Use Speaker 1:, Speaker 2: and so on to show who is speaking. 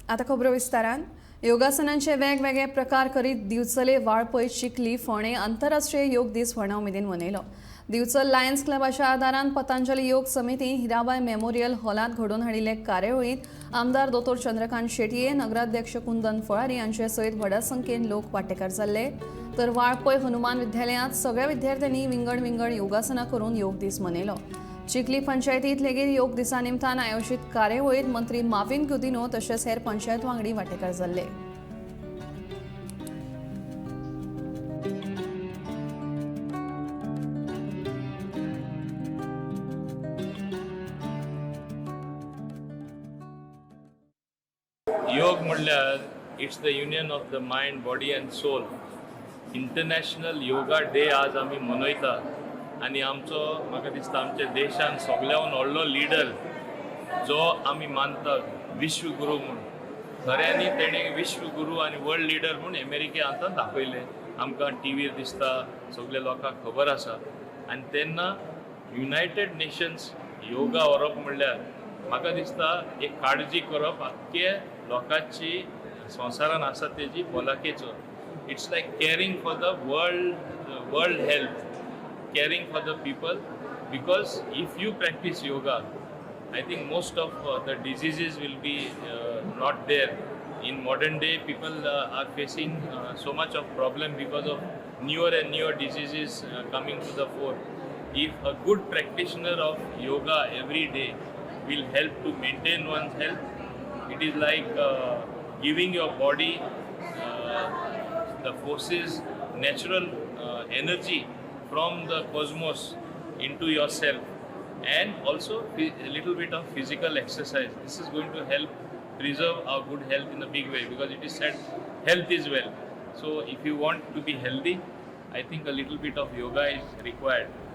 Speaker 1: आता खबरो विस्तारान योगासनांचे वेगवेगळे प्रकार करीत दिवचले वाळपय चिखली फोंडे आंतरराष्ट्रीय योग दीस व्हडा उमेदीन मनयलो. दिवचल लायन्स क्लबाच्या आदारान पतंजली योग समितीन हिराबाई मेमोरियल हॉलांत घडोवन हाडिल्ले कार्यावळींत आमदार दोतोर चंद्रकांत शेटये, नगराध्यक्ष कुंदन फळारी हांचे सयत व्हड्या संख्येन लोक वांटेकार जाल्ले. तर वाळपय हनुमान विद्यालयांत सगळ्या विद्यार्थ्यांनी विंगड विंगड योगासना करून योग दीस मनयलो. चिखली पंचायतीत लेगीत योग दिसा निमतान आयोजित कार्यावळीत मंत्री माविन गुदिनो तशेंच हेर पंचायत वांगडी वांटेकार जाल्ले.
Speaker 2: योग म्हणल्यार it's the union of the mind, body and soul. International Yoga Day आज आमी मनयता आनी आमचो म्हाका दिसता आमच्या देशान सगळ्यान व्हडलो लिडर जो आमी मानतात विश्वगुरू म्हूण. खऱ्यांनी तेणें विश्वगुरू आनी वर्ल्ड लिडर म्हूण अमेरिके आतां दाखयलें. आमकां टीव्हीर दिसता, सगळ्या लोकांक खबर आसा. आनी तेन्ना युनायटेड नेशन्स योगा व्हरप म्हणल्यार म्हाका दिसता एक काळजी करप आख्खे लोकांची संवसारान आसा तेजी भलायकेचो. It's like caring for the world health, caring for the people, because if you practice yoga, I think most of the diseases will be not there. In modern day, people are facing so much of problem because of newer and newer diseases coming to the fore. If a good practitioner of yoga every day will help to maintain one's health, it is like giving your body the forces, natural energy from the cosmos into yourself, and also a little bit of physical exercise. This is going to help preserve our good health in a big way, because it is said health is wealth. So if you want to be healthy, I think a little bit of yoga is required.